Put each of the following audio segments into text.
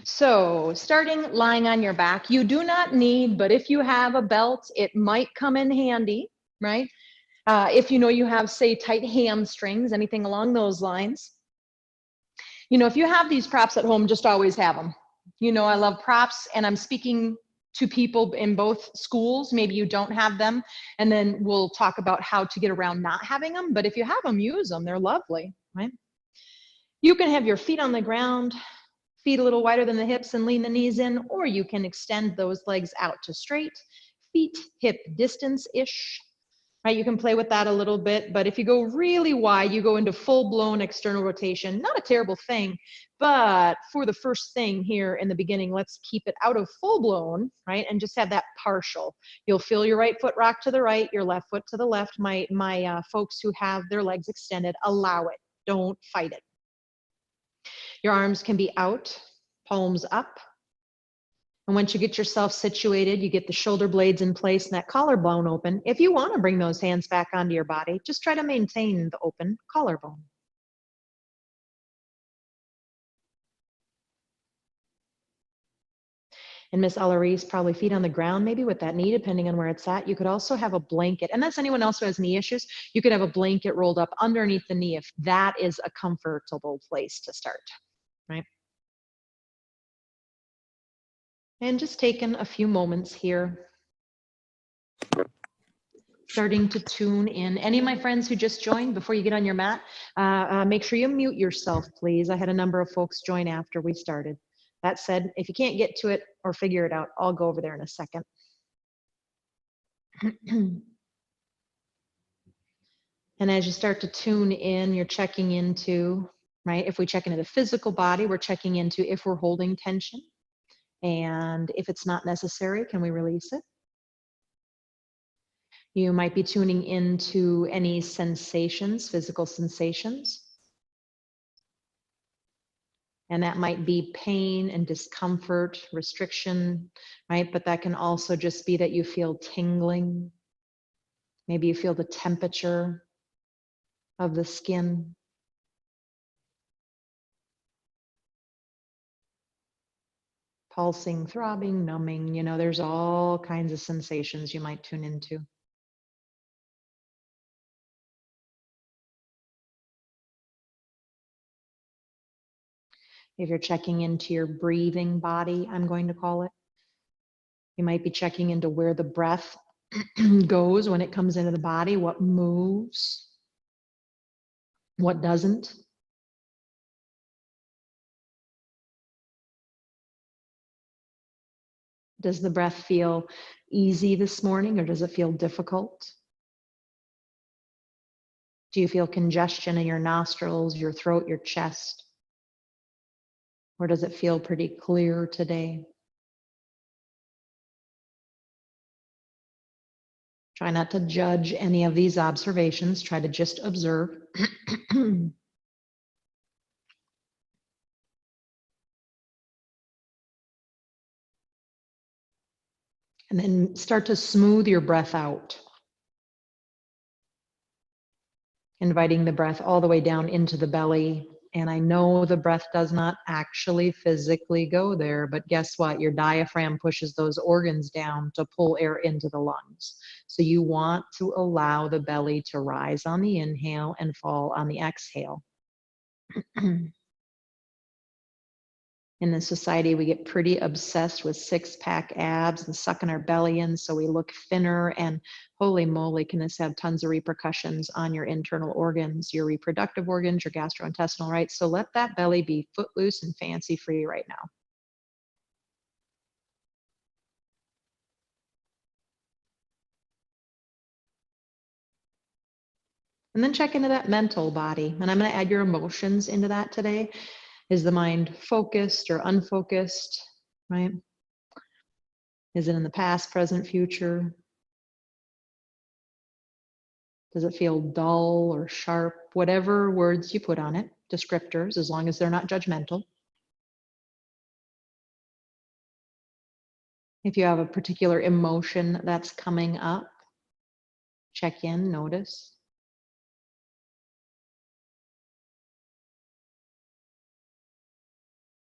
So starting lying on your back, you do not need, but if you have a belt, it might come in handy, right? If you know you have, say, tight hamstrings, anything along those lines. You know, if you have these props at home, just always have them. You know, I love props, and I'm speaking to people in both schools. Maybe you don't have them, and then we'll talk about how to get around not having them. But if you have them, use them. They're lovely, right? You can have your feet on the ground, feet a little wider than the hips, and lean the knees in, or you can extend those legs out to straight, feet hip distance-ish. Right, you can play with that a little bit, but if you go really wide, you go into full-blown external rotation. Not a terrible thing, but for the first thing here in the beginning, let's keep it out of full-blown, right, and just have that partial. You'll feel your right foot rock to the right, your left foot to the left. My folks who have their legs extended, allow it. Don't fight it. Your arms can be out, palms up. And once you get yourself situated, you get the shoulder blades in place and that collarbone open. If you want to bring those hands back onto your body, just try to maintain the open collarbone. And Miss Ellery's probably feet on the ground, maybe with that knee, depending on where it's at. You could also have a blanket, and that's anyone else who has knee issues. You could have a blanket rolled up underneath the knee if that is a comfortable place to start, right? And just taking a few moments here, starting to tune in. Any of my friends who just joined, before you get on your mat, make sure you mute yourself, please. I had a number of folks join after we started. That said, if you can't get to it or figure it out, I'll go over there in a second. And as you start to tune in, you're checking into, right? If we check into the physical body, we're checking into if we're holding tension. And if it's not necessary, can we release it? You might be tuning into any sensations, physical sensations. And that might be pain and discomfort, restriction, right? But that can also just be that you feel tingling. Maybe you feel the temperature of the skin. Pulsing, throbbing, numbing, you know, there's all kinds of sensations you might tune into. If you're checking into your breathing body, I'm going to call it, you might be checking into where the breath goes when it comes into the body, what moves, what doesn't. Does the breath feel easy this morning, or does it feel difficult? Do you feel congestion in your nostrils, your throat, your chest? Or does it feel pretty clear today? Try not to judge any of these observations. Try to just observe. And then start to smooth your breath out. Inviting the breath all the way down into the belly. And I know the breath does not actually physically go there, but guess what? Your diaphragm pushes those organs down to pull air into the lungs. So you want to allow the belly to rise on the inhale and fall on the exhale. In this society, we get pretty obsessed with six-pack abs and sucking our belly in so we look thinner, and holy moly, can this have tons of repercussions on your internal organs, your reproductive organs, your gastrointestinal, right? So let that belly be footloose and fancy-free right now. And then check into that mental body. And I'm going to add your emotions into that today. Is the mind focused or unfocused, right? Is it in the past, present, future? Does it feel dull or sharp? Whatever words you put on it, descriptors, as long as they're not judgmental. If you have a particular emotion that's coming up, check in, notice.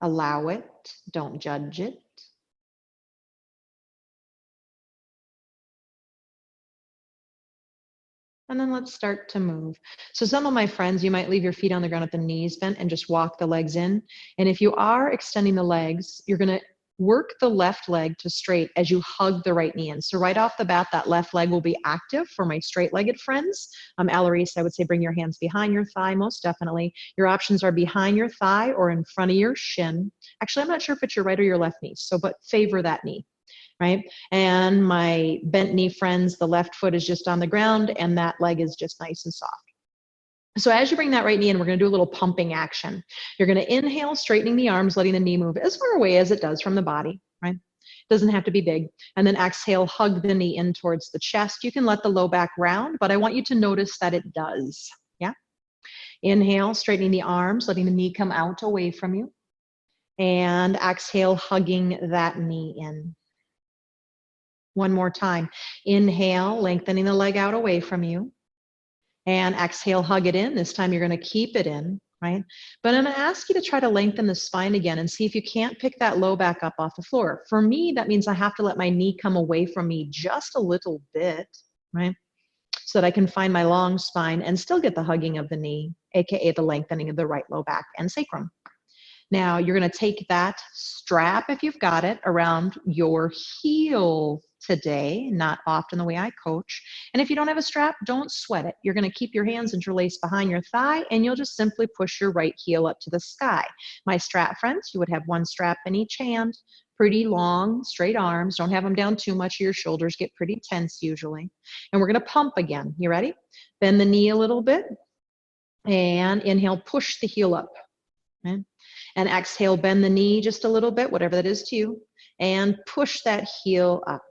Allow it. Don't judge it. And then let's start to move. So some of my friends, you might leave your feet on the ground at the knees bent and just walk the legs in. And if you are extending the legs, you're going to work the left leg to straight as you hug the right knee in. So right off the bat, that left leg will be active for my straight-legged friends. Alarise, I would say bring your hands behind your thigh, most definitely. Your options are behind your thigh or in front of your shin. Actually, I'm not sure if it's your right or your left knee, so but favor that knee. Right? And my bent knee friends, the left foot is just on the ground and that leg is just nice and soft. So as you bring that right knee in, we're going to do a little pumping action. You're going to inhale, straightening the arms, letting the knee move as far away as it does from the body, right? Doesn't have to be big. And then exhale, hug the knee in towards the chest. You can let the low back round, but I want you to notice that it does. Yeah. Inhale, straightening the arms, letting the knee come out away from you. And exhale, hugging that knee in. One more time. Inhale, lengthening the leg out away from you. And exhale, hug it in. This time you're going to keep it in, right? But I'm going to ask you to try to lengthen the spine again and see if you can't pick that low back up off the floor. For me, that means I have to let my knee come away from me just a little bit, right? So that I can find my long spine and still get the hugging of the knee, aka the lengthening of the right low back and sacrum. Now you're going to take that strap, if you've got it, around your heel today, not often the way I coach. And if you don't have a strap, don't sweat it. You're going to keep your hands interlaced behind your thigh and you'll just simply push your right heel up to the sky. My strap friends, you would have one strap in each hand, pretty long, straight arms. Don't have them down too much. Your shoulders get pretty tense usually. And we're going to pump again. You ready? Bend the knee a little bit and inhale, push the heel up. Okay. And exhale, bend the knee just a little bit, whatever that is to you, and push that heel up.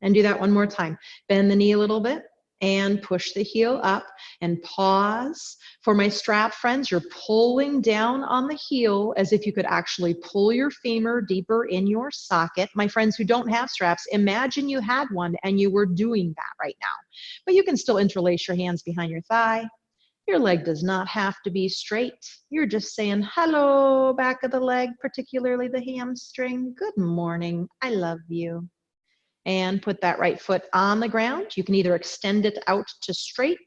And do that one more time. Bend the knee a little bit and push the heel up and pause. For my strap friends, you're pulling down on the heel as if you could actually pull your femur deeper in your socket. My friends who don't have straps, imagine you had one and you were doing that right now. But you can still interlace your hands behind your thigh. Your leg does not have to be straight. You're just saying, hello, back of the leg, particularly the hamstring. Good morning. I love you. And put that right foot on the ground. You can either extend it out to straight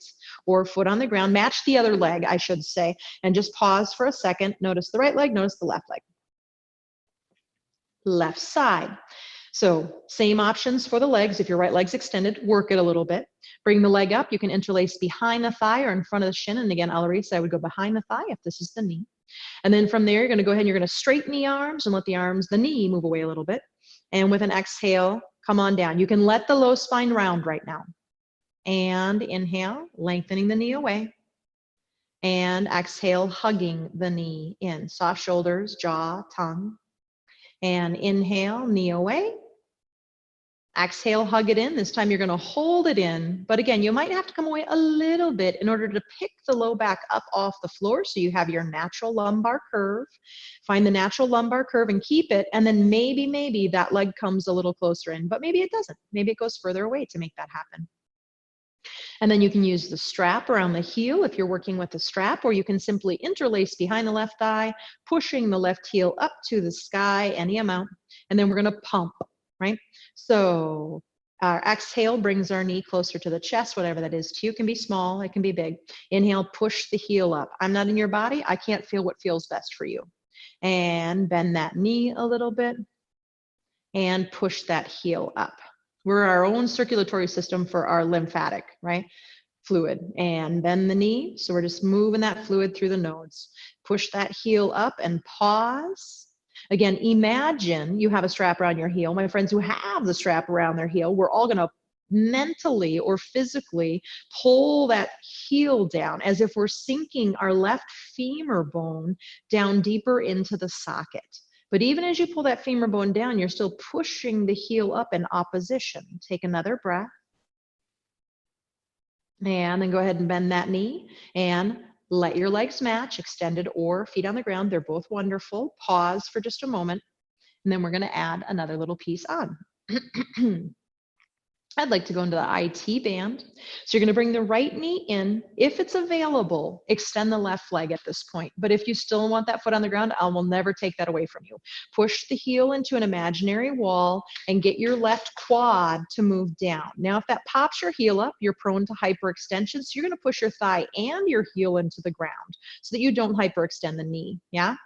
or foot on the ground. Match the other leg, I should say. And just pause for a second. Notice the right leg, notice the left leg. Left side. So same options for the legs. If your right leg's extended, work it a little bit. Bring the leg up. You can interlace behind the thigh or in front of the shin. And again, Alarise, I would go behind the thigh if this is the knee. And then from there, you're going to go ahead and you're going to straighten the arms and let the knee move away a little bit. And with an exhale, come on down. You can let the low spine round right now. And inhale, lengthening the knee away. And exhale, hugging the knee in. Soft shoulders, jaw, tongue. And inhale, knee away. Exhale, hug it in. This time you're going to hold it in. But again, you might have to come away a little bit in order to pick the low back up off the floor so you have your natural lumbar curve. Find the natural lumbar curve and keep it. And then maybe that leg comes a little closer in, but maybe it doesn't. Maybe it goes further away to make that happen. And then you can use the strap around the heel if you're working with the strap, or you can simply interlace behind the left thigh, pushing the left heel up to the sky, any amount. And then we're going to pump. Right? So our exhale brings our knee closer to the chest, whatever that is to you. It can be small, it can be big. Inhale, push the heel up. I'm not in your body. I can't feel what feels best for you. And bend that knee a little bit and push that heel up. We're our own circulatory system for our lymphatic, right? Fluid. And bend the knee. So we're just moving that fluid through the nodes. Push that heel up and pause. Again, imagine you have a strap around your heel. My friends who have the strap around their heel, we're all going to mentally or physically pull that heel down as if we're sinking our left femur bone down deeper into the socket. But even as you pull that femur bone down, you're still pushing the heel up in opposition. Take another breath. And then go ahead and bend that knee and let your legs match, extended or feet on the ground. They're both wonderful. Pause for just a moment. And then we're going to add another little piece on. I'd like to go into the IT band. So you're going to bring the right knee in. If it's available, extend the left leg at this point. But if you still want that foot on the ground, I will never take that away from you. Push the heel into an imaginary wall and get your left quad to move down. Now, if that pops your heel up, you're prone to hyperextension. So you're going to push your thigh and your heel into the ground so that you don't hyperextend the knee. Yeah?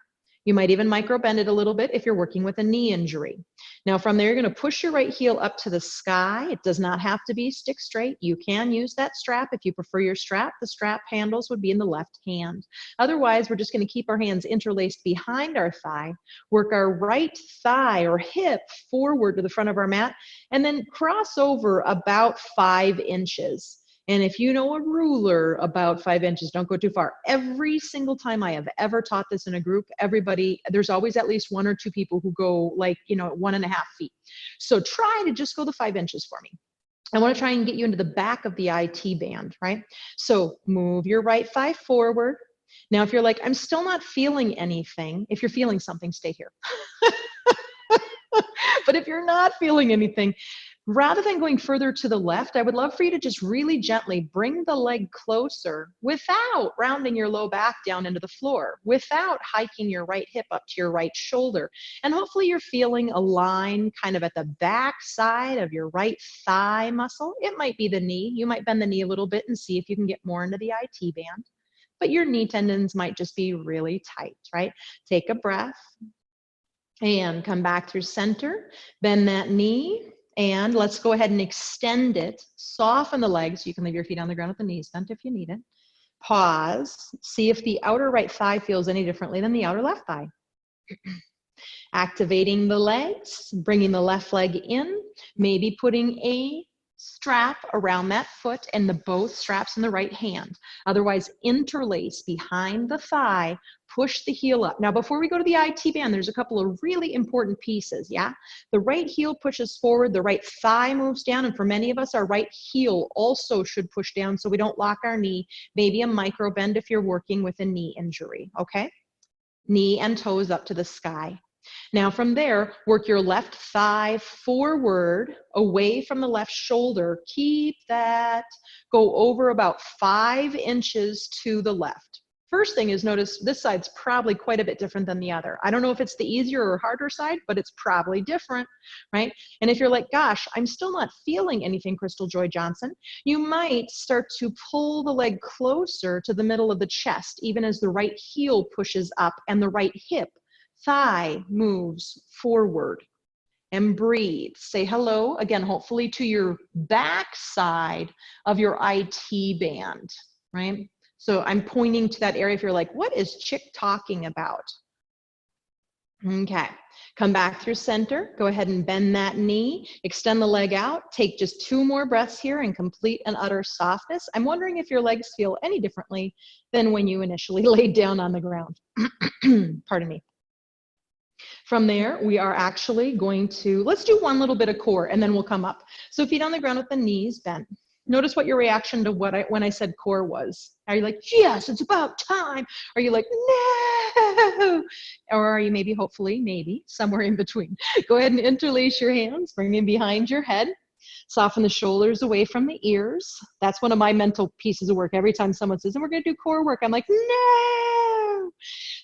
You might even micro bend it a little bit if you're working with a knee injury. Now from there, you're going to push your right heel up to the sky. It does not have to be stick straight. You can use that strap if you prefer your strap. The strap handles would be in the left hand. Otherwise, we're just going to keep our hands interlaced behind our thigh, work our right thigh or hip forward to the front of our mat, and then cross over about 5 inches. And if you know a ruler about 5 inches, don't go too far. Every single time I have ever taught this in a group, everybody, there's always at least 1 or 2 people who go like, 1.5 feet. So try to just go the 5 inches for me. I want to try and get you into the back of the IT band, right? So move your right thigh forward. Now, if you're like, I'm still not feeling anything, if you're feeling something, stay here. But if you're not feeling anything, rather than going further to the left, I would love for you to just really gently bring the leg closer without rounding your low back down into the floor, without hiking your right hip up to your right shoulder. And hopefully you're feeling a line kind of at the back side of your right thigh muscle. It might be the knee. You might bend the knee a little bit and see if you can get more into the IT band. But your knee tendons might just be really tight, right? Take a breath and come back through center. Bend that knee. And let's go ahead and extend it. Soften the legs. You can leave your feet on the ground with the knees bent if you need it. Pause. See if the outer right thigh feels any differently than the outer left thigh. Activating the legs, bringing the left leg in, maybe putting a strap around that foot and both straps in the right hand. Otherwise, interlace behind the thigh, push the heel up. Now, before we go to the IT band, there's a couple of really important pieces, yeah? The right heel pushes forward, the right thigh moves down, and for many of us, our right heel also should push down so we don't lock our knee, maybe a micro bend if you're working with a knee injury, okay? Knee and toes up to the sky. Now from there, work your left thigh forward, away from the left shoulder. Keep that. Go over about 5 inches to the left. First thing is notice this side's probably quite a bit different than the other. I don't know if it's the easier or harder side, but it's probably different, right? And if you're like, gosh, I'm still not feeling anything, Crystal Joy Johnson, you might start to pull the leg closer to the middle of the chest, even as the right heel pushes up and the right hip thigh moves forward. And breathe. Say hello again, hopefully to your back side of your IT band, right? So I'm pointing to that area if you're like, what is Chick talking about? Okay, come back through center. Go ahead and bend that knee, extend the leg out. Take just 2 more breaths here and complete and utter softness. I'm wondering if your legs feel any differently than when you initially laid down on the ground. Pardon me. From there, we are actually going to, let's do one little bit of core and then we'll come up. So feet on the ground with the knees bent. Notice what your reaction to when I said core was. Are you like, yes, it's about time? Are you like, no? Or are you maybe, hopefully, maybe, somewhere in between? Go ahead and interlace your hands, bring them behind your head. Soften the shoulders away from the ears. That's one of my mental pieces of work. Every time someone says, and we're going to do core work, I'm like, no.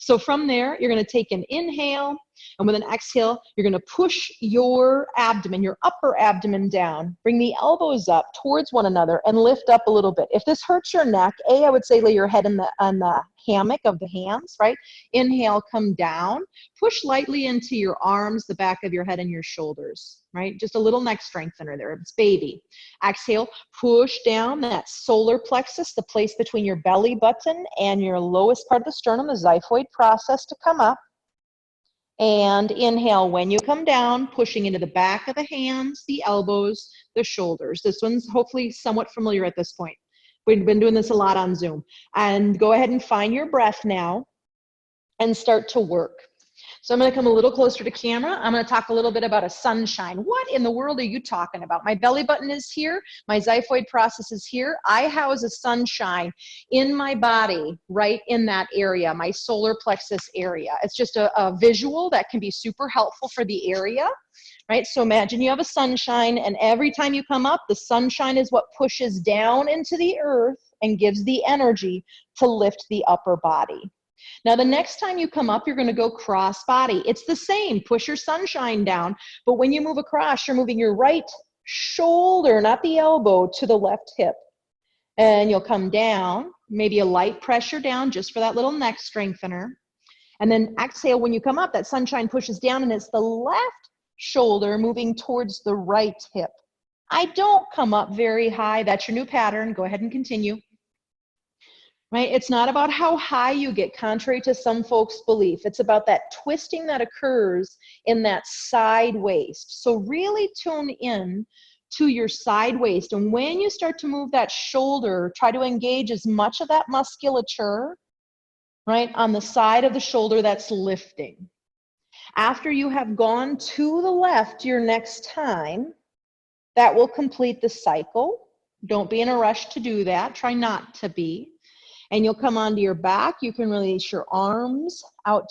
So from there, you're going to take an inhale, and with an exhale, you're going to push your abdomen, your upper abdomen down. Bring the elbows up towards one another and lift up a little bit. If this hurts your neck, I would say lay your head on the hammock of the hands, right? Inhale, come down. Push lightly into your arms, the back of your head, and your shoulders, right? Just a little neck strengthener there. It's baby. Exhale, push down that solar plexus, the place between your belly button and your lowest part of the sternum, the xiphoid process, to come up. And inhale when you come down, pushing into the back of the hands, the elbows, the shoulders. This one's hopefully somewhat familiar at this point. We've been doing this a lot on Zoom. And go ahead and find your breath now and start to work. So I'm going to come a little closer to camera. I'm going to talk a little bit about a sunshine. What in the world are you talking about? My belly button is here. My xiphoid process is here. I house a sunshine in my body, right in that area, my solar plexus area. It's just a visual that can be super helpful for the area, right? So imagine you have a sunshine, and every time you come up, the sunshine is what pushes down into the earth and gives the energy to lift the upper body. Now, the next time you come up, you're going to go cross body. It's the same. Push your sunshine down. But when you move across, you're moving your right shoulder, not the elbow, to the left hip. And you'll come down, maybe a light pressure down just for that little neck strengthener. And then exhale when you come up. That sunshine pushes down, and it's the left shoulder moving towards the right hip. I don't come up very high. That's your new pattern. Go ahead and continue. Right? It's not about how high you get, contrary to some folks' belief. It's about that twisting that occurs in that side waist. So really tune in to your side waist. And when you start to move that shoulder, try to engage as much of that musculature, right, on the side of the shoulder that's lifting. After you have gone to the left your next time, that will complete the cycle. Don't be in a rush to do that. Try not to be. And you'll come onto your back. You can release your arms out,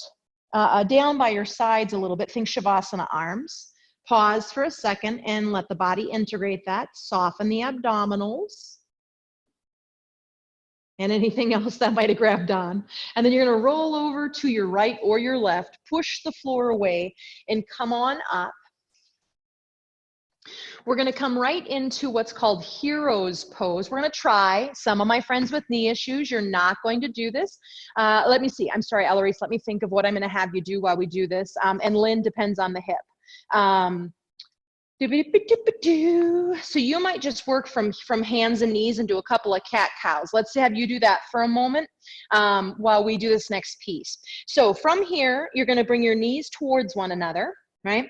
down by your sides a little bit. Think Shavasana arms. Pause for a second and let the body integrate that. Soften the abdominals. And anything else that might have grabbed on. And then you're going to roll over to your right or your left. Push the floor away and come on up. We're going to come right into what's called hero's pose. We're going to try. Some of my friends with knee issues, you're not going to do this. Let me see. I'm sorry, Eloise. Let me think of what I'm going to have you do while we do this. And Lynn, depends on the hip. So you might just work from hands and knees and do a couple of cat-cows. Let's have you do that for a moment while we do this next piece. So from here, you're going to bring your knees towards one another, right?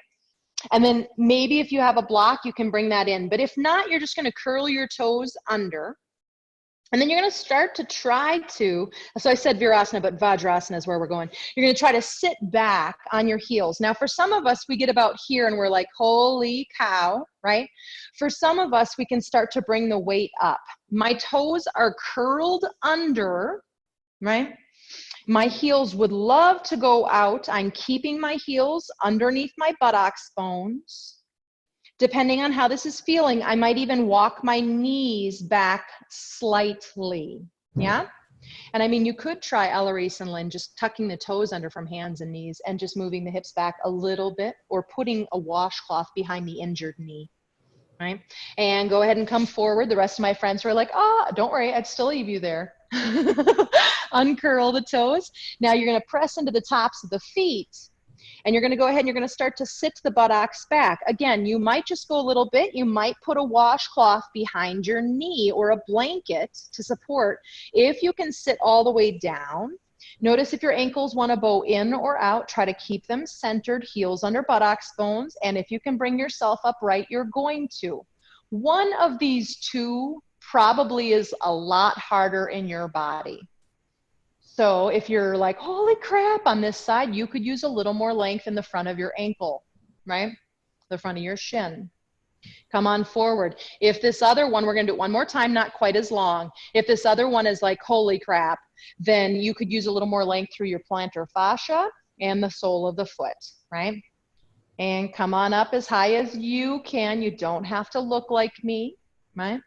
And then maybe if you have a block, you can bring that in. But if not, you're just going to curl your toes under. And then you're going to start to try to, so I said Virasana, but Vajrasana is where we're going. You're going to try to sit back on your heels. Now, for some of us, we get about here and we're like, holy cow, right? For some of us, we can start to bring the weight up. My toes are curled under, right? My heels would love to go out. I'm keeping my heels underneath my buttocks bones. Depending on how this is feeling, I might even walk my knees back slightly. Yeah? And I mean, you could try Eloise and Lynn, just tucking the toes under from hands and knees and just moving the hips back a little bit, or putting a washcloth behind the injured knee. Right? And go ahead and come forward. The rest of my friends were like, oh, don't worry, I'd still leave you there. Uncurl the toes. Now you're going to press into the tops of the feet, and you're going to go ahead and you're going to start to sit the buttocks back. Again, you might just go a little bit. You might put a washcloth behind your knee or a blanket to support. If you can sit all the way down, notice if your ankles want to bow in or out, try to keep them centered, heels under buttocks bones. And if you can bring yourself upright, you're going to. One of these two probably is a lot harder in your body. So if you're like, holy crap, on this side, you could use a little more length in the front of your ankle, right? The front of your shin. Come on forward. If this other one, we're going to do it one more time, not quite as long. If this other one is like, holy crap, then you could use a little more length through your plantar fascia and the sole of the foot, right? And come on up as high as you can. You don't have to look like me, right?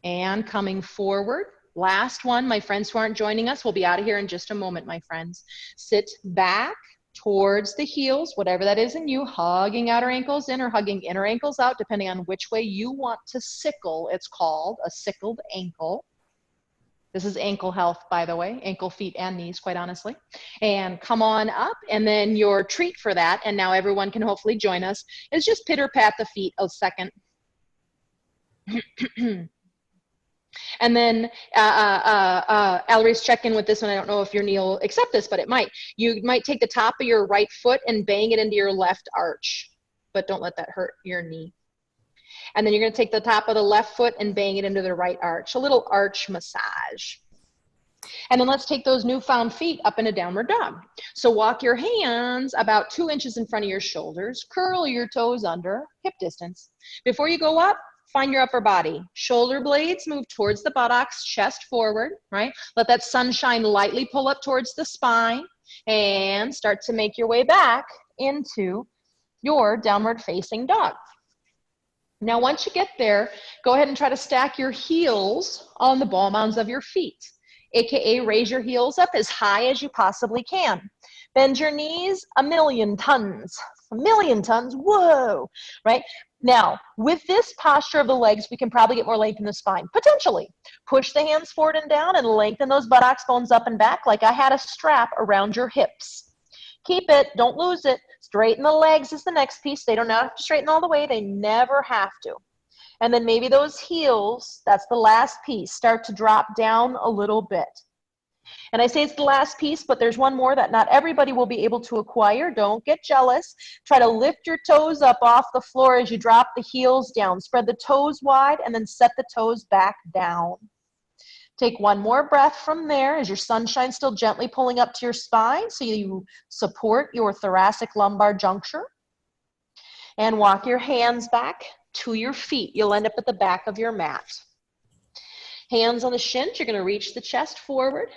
And coming forward. Last one, my friends who aren't joining us, we'll be out of here in just a moment, my friends. Sit back towards the heels, whatever that is in you, hugging outer ankles in or hugging inner ankles out, depending on which way you want to sickle. It's called a sickled ankle. This is ankle health, by the way, ankle, feet, and knees, quite honestly. And come on up, and then your treat for that, and now everyone can hopefully join us, is just pitter-pat the feet a second. And then Eloise, check in with this one. I don't know if your knee will accept this, but it might. You might take the top of your right foot and bang it into your left arch, but don't let that hurt your knee. And then you're going to take the top of the left foot and bang it into the right arch, a little arch massage. And then let's take those newfound feet up into downward dog. So walk your hands about 2 inches in front of your shoulders, curl your toes under, hip distance. Before you go up, find your upper body. Shoulder blades move towards the buttocks, chest forward, right? Let that sunshine lightly pull up towards the spine and start to make your way back into your downward facing dog. Now, once you get there, go ahead and try to stack your heels on the ball mounds of your feet, AKA raise your heels up as high as you possibly can. Bend your knees a million tons, whoa, right? Now, with this posture of the legs, we can probably get more length in the spine, potentially. Push the hands forward and down and lengthen those buttocks bones up and back like I had a strap around your hips. Keep it, don't lose it. Straighten the legs is the next piece. They don't have to straighten all the way. They never have to. And then maybe those heels, that's the last piece, start to drop down a little bit. And I say it's the last piece, but there's one more that not everybody will be able to acquire. Don't get jealous. Try to lift your toes up off the floor as you drop the heels down. Spread the toes wide and then set the toes back down. Take one more breath from there as your sunshine still gently pulling up to your spine so you support your thoracic lumbar juncture. And walk your hands back to your feet. You'll end up at the back of your mat. Hands on the shins, you're going to reach the chest forward.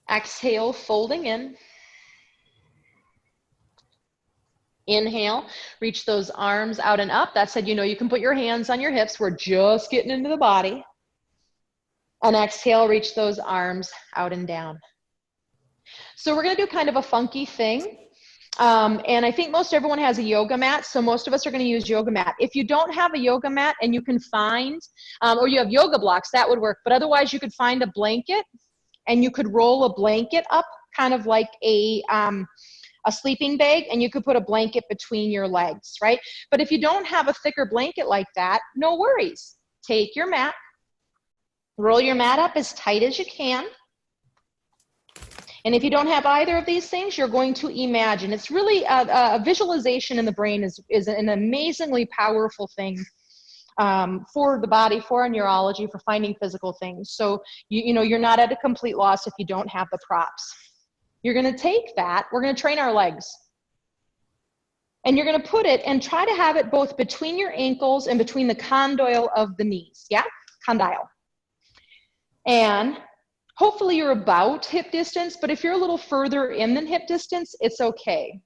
Exhale, folding in. Inhale, reach those arms out and up. That said, you know you can put your hands on your hips. We're just getting into the body. And exhale, reach those arms out and down. So we're going to do kind of a funky thing. And I think most everyone has a yoga mat, so most of us are going to use yoga mat. If you don't have a yoga mat and you can find, or you have yoga blocks, that would work. But otherwise, you could find a blanket and you could roll a blanket up, kind of like a sleeping bag, and you could put a blanket between your legs, right? But if you don't have a thicker blanket like that, no worries. Take your mat, roll your mat up as tight as you can. And if you don't have either of these things, you're going to imagine. It's really a visualization in the brain is an amazingly powerful thing for the body, for our neurology, for finding physical things. So, you know, you're not at a complete loss if you don't have the props. You're going to take that. We're going to train our legs. And you're going to put it and try to have it both between your ankles and between the condyle of the knees. Yeah? Condyle. And hopefully you're about hip distance, but if you're a little further in than hip distance, it's okay.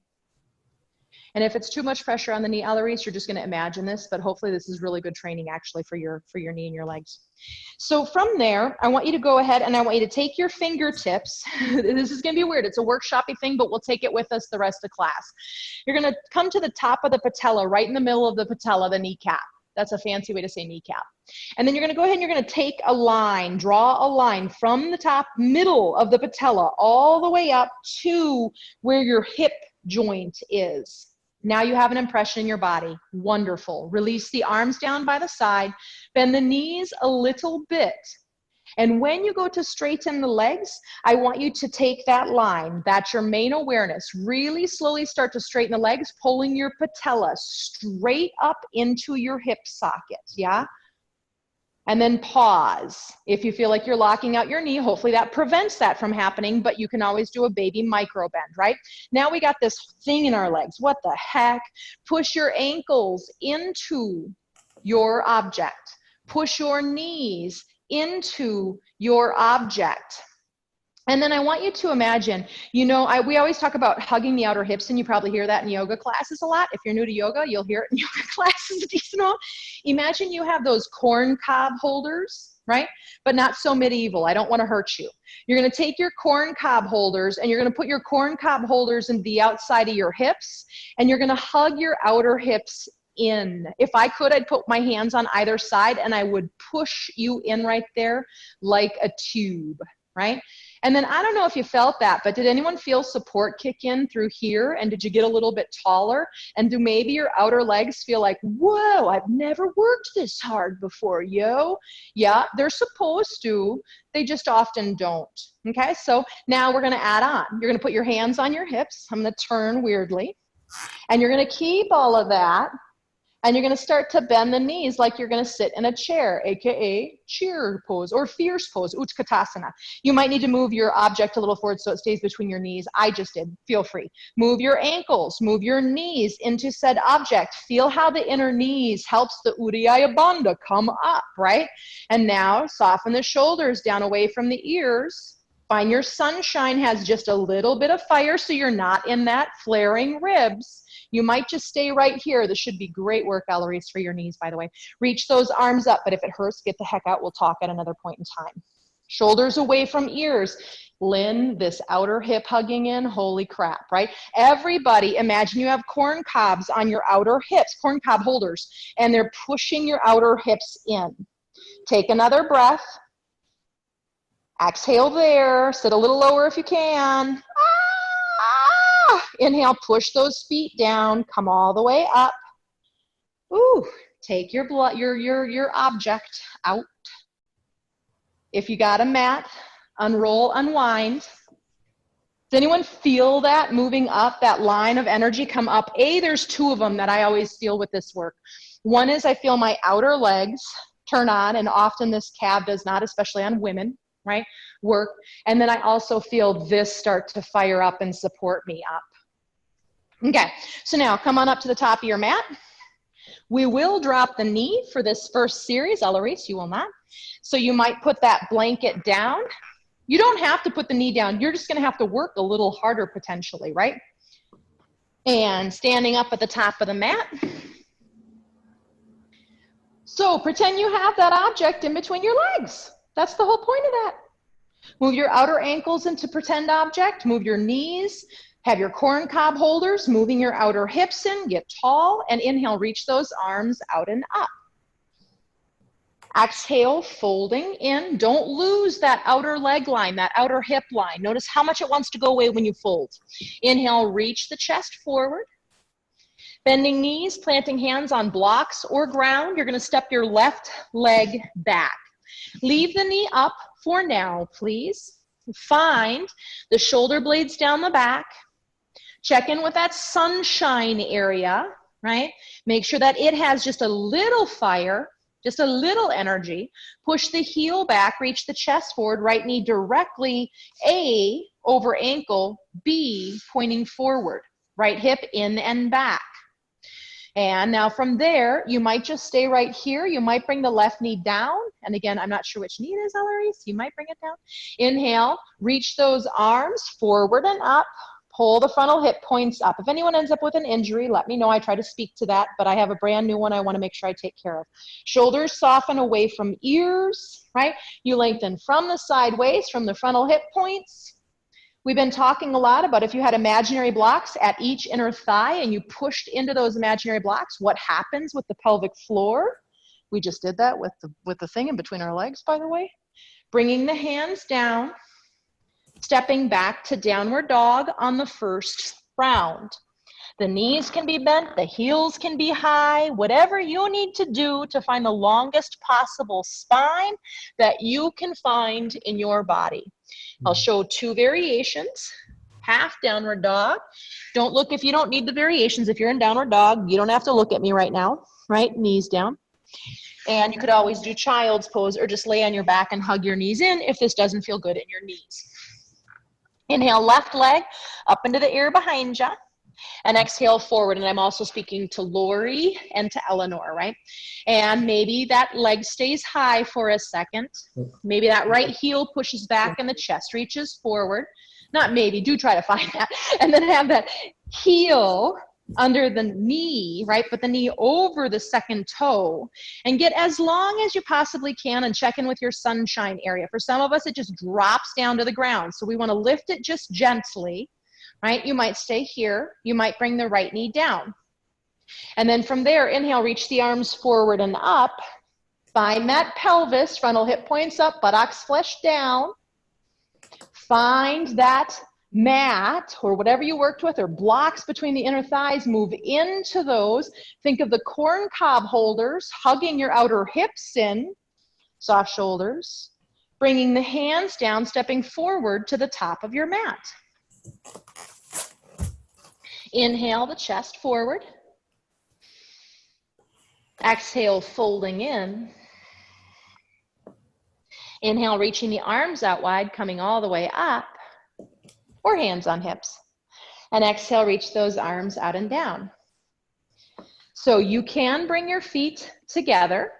And if it's too much pressure on the knee, Alarise, you're just going to imagine this, but hopefully this is really good training actually for your knee and your legs. So from there, I want you to go ahead and I want you to take your fingertips. This is going to be weird. It's a workshoppy thing, but we'll take it with us the rest of class. You're going to come to the top of the patella, right in the middle of the patella, the kneecap. That's a fancy way to say kneecap. And then you're going to go ahead and you're going to take a line, draw a line from the top middle of the patella all the way up to where your hip joint is. Now you have an impression in your body. Wonderful. Release the arms down by the side. Bend the knees a little bit. And when you go to straighten the legs, I want you to take that line. That's your main awareness. Really slowly start to straighten the legs, pulling your patella straight up into your hip socket. Yeah? And then pause. If you feel like you're locking out your knee, hopefully that prevents that from happening, but you can always do a baby micro bend, right? Now we got this thing in our legs. What the heck? Push your ankles into your object. Push your knees into your object. And then I want you to imagine, you know, we always talk about hugging the outer hips, and you probably hear that in yoga classes a lot. If you're new to yoga, you'll hear it in yoga classes a decent amount. Imagine you have those corn cob holders, right? But not so medieval. I don't want to hurt you. You're going to take your corn cob holders and you're going to put your corn cob holders into the outside of your hips, and you're going to hug your outer hips in. If I could, I'd put my hands on either side and I would push you in right there like a tube, right? And then I don't know if you felt that, but did anyone feel support kick in through here? And did you get a little bit taller? And do maybe your outer legs feel like, whoa, I've never worked this hard before, yo? Yeah, they're supposed to. They just often don't. Okay, so now we're going to add on. You're going to put your hands on your hips. I'm going to turn weirdly. And you're going to keep all of that. And you're going to start to bend the knees like you're going to sit in a chair, aka cheer pose or fierce pose, Utkatasana. You might need to move your object a little forward so it stays between your knees. I just did. Feel free. Move your ankles, move your knees into said object. Feel how the inner knees helps the Uddiyana Bandha come up, right? And now soften the shoulders down away from the ears. Find your sunshine has just a little bit of fire so you're not in that flaring ribs. You might just stay right here. This should be great work, Eloise, for your knees, by the way. Reach those arms up, but if it hurts, get the heck out. We'll talk at another point in time. Shoulders away from ears. Lynn, this outer hip hugging in, holy crap, right? Everybody, imagine you have corn cobs on your outer hips, corn cob holders, and they're pushing your outer hips in. Take another breath. Exhale there. Sit a little lower if you can. Inhale, push those feet down, come all the way up. Ooh, take your blood, your object out. If you got a mat, unroll, unwind. Does anyone feel that moving up, that line of energy come up? There's two of them that I always feel with this work. One is I feel my outer legs turn on, and often this calf does not, especially on women, right? Work. And then I also feel this start to fire up and support me up. Okay, so now come on up to the top of your mat. We will drop the knee for this first series. Eloise, you will not. So you might put that blanket down. You don't have to put the knee down. You're just gonna have to work a little harder potentially, right? And standing up at the top of the mat. So pretend you have that object in between your legs. That's the whole point of that. Move your outer ankles into pretend object. Move your knees. Have your corn cob holders, moving your outer hips in, get tall, and inhale, reach those arms out and up. Exhale, folding in. Don't lose that outer leg line, that outer hip line. Notice how much it wants to go away when you fold. Inhale, reach the chest forward. Bending knees, planting hands on blocks or ground. You're going to step your left leg back. Leave the knee up for now, please. Find the shoulder blades down the back. Check in with that sunshine area, right? Make sure that it has just a little fire, just a little energy. Push the heel back, reach the chest forward, right knee directly, A, over ankle, B, pointing forward, right hip in and back. And now from there, you might just stay right here. You might bring the left knee down. And again, I'm not sure which knee it is, Eloise. You might bring it down. Inhale, reach those arms forward and up. Pull the frontal hip points up. If anyone ends up with an injury, let me know. I try to speak to that, but I have a brand new one I want to make sure I take care of. Shoulders soften away from ears, right? You lengthen from the side waist, from the frontal hip points. We've been talking a lot about if you had imaginary blocks at each inner thigh and you pushed into those imaginary blocks, what happens with the pelvic floor? We just did that with the thing in between our legs, by the way. Bringing the hands down. Stepping back to downward dog on the first round. The knees can be bent, the heels can be high, whatever you need to do to find the longest possible spine that you can find in your body. I'll show two variations. Half downward dog. Don't look if you don't need the variations. If you're in downward dog, you don't have to look at me right now, right? Knees down. And you could always do child's pose or just lay on your back and hug your knees in if this doesn't feel good in your knees. Inhale, left leg up into the air behind you, and exhale forward. And I'm also speaking to Lori and to Eleanor, right? And maybe that leg stays high for a second. Maybe that right heel pushes back and the chest reaches forward. Not maybe, do try to find that. And then have that heel under the knee, right? But the knee over the second toe, and get as long as you possibly can and check in with your sunshine area. For some of us, it just drops down to the ground. So we want to lift it just gently, right? You might stay here. You might bring the right knee down. And then from there, inhale, reach the arms forward and up. Find that pelvis, frontal hip points up, buttocks flesh down. Find that mat or whatever you worked with or blocks between the inner thighs, move into those. Think of the corn cob holders hugging your outer hips in, soft shoulders, bringing the hands down, stepping forward to the top of your mat. Inhale the chest forward. Exhale, folding in. Inhale, reaching the arms out wide, coming all the way up, or hands on hips. And exhale, reach those arms out and down. So you can bring your feet together.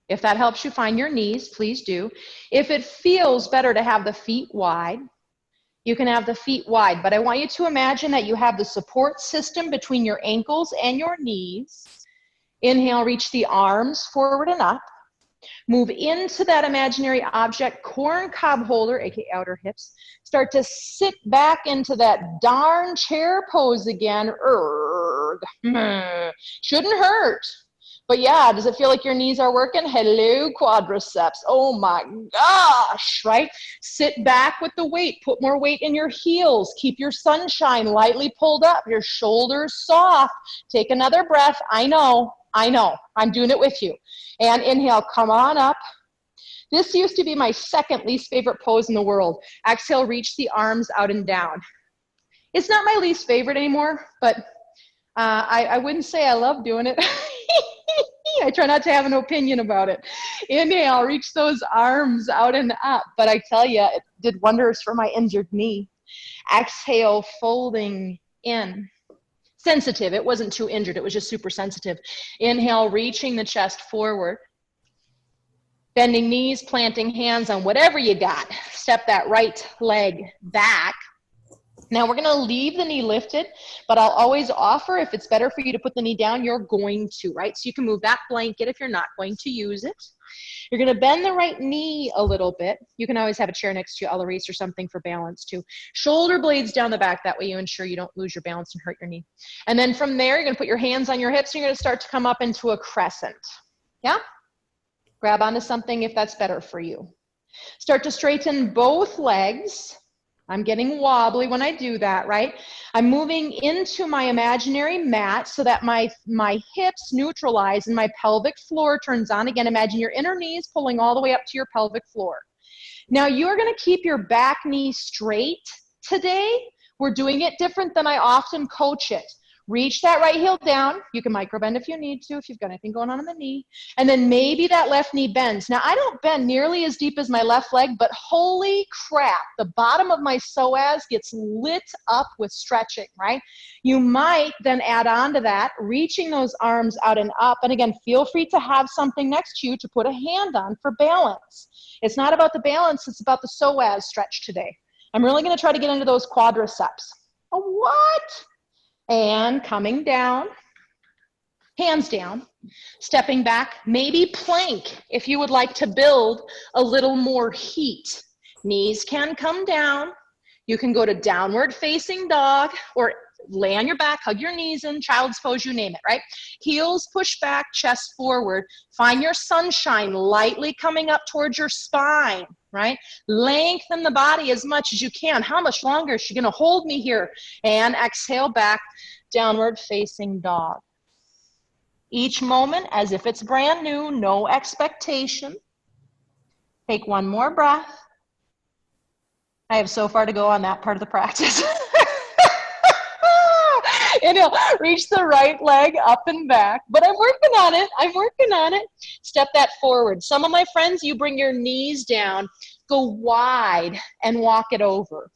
If that helps you find your knees, please do. If it feels better to have the feet wide, you can have the feet wide. But I want you to imagine that you have the support system between your ankles and your knees. Inhale, reach the arms forward and up. Move into that imaginary object, corn cob holder, aka outer hips. Start to sit back into that darn chair pose again. Shouldn't hurt. But yeah, does it feel like your knees are working? Hello, quadriceps. Oh my gosh, right? Sit back with the weight. Put more weight in your heels. Keep your sunshine lightly pulled up. Your shoulders soft. Take another breath. I know. I'm doing it with you. And inhale, come on up. This used to be my second least favorite pose in the world. Exhale, reach the arms out and down. It's not my least favorite anymore, but I wouldn't say I love doing it. I try not to have an opinion about it. Inhale, reach those arms out and up. But I tell you, it did wonders for my injured knee. Exhale, folding in. Sensitive, it wasn't too injured, it was just super sensitive. Inhale, reaching the chest forward. Bending knees, planting hands on whatever you got. Step that right leg back. Now we're gonna leave the knee lifted, but I'll always offer, if it's better for you to put the knee down, you're going to, right? So you can move that blanket if you're not going to use it. You're gonna bend the right knee a little bit. You can always have a chair next to you, I'll erase or something for balance too. Shoulder blades down the back, that way you ensure you don't lose your balance and hurt your knee. And then from there, you're gonna put your hands on your hips and you're gonna start to come up into a crescent, yeah? Grab onto something if that's better for you. Start to straighten both legs. I'm getting wobbly when I do that, right? I'm moving into my imaginary mat so that my hips neutralize and my pelvic floor turns on. Again, imagine your inner knees pulling all the way up to your pelvic floor. Now you're gonna keep your back knee straight today. We're doing it different than I often coach it. Reach that right heel down. You can microbend if you need to, if you've got anything going on in the knee. And then maybe that left knee bends. Now, I don't bend nearly as deep as my left leg, but holy crap, the bottom of my psoas gets lit up with stretching, right? You might then add on to that, reaching those arms out and up. And again, feel free to have something next to you to put a hand on for balance. It's not about the balance, it's about the psoas stretch today. I'm really gonna try to get into those quadriceps. Oh, what? And coming down, hands down, stepping back, maybe plank if you would like to build a little more heat. Knees can come down. You can go to downward facing dog or lay on your back, hug your knees in, child's pose, you name it, right? Heels push back, chest forward. Find your sunshine lightly coming up towards your spine, right? Lengthen the body as much as you can. How much longer is she gonna hold me here? And exhale back, downward facing dog. Each moment as if it's brand new, no expectation. Take one more breath. I have so far to go on that part of the practice. Inhale, reach the right leg up and back, but I'm working on it. Step that forward. Some of my friends, you bring your knees down, go wide and walk it over.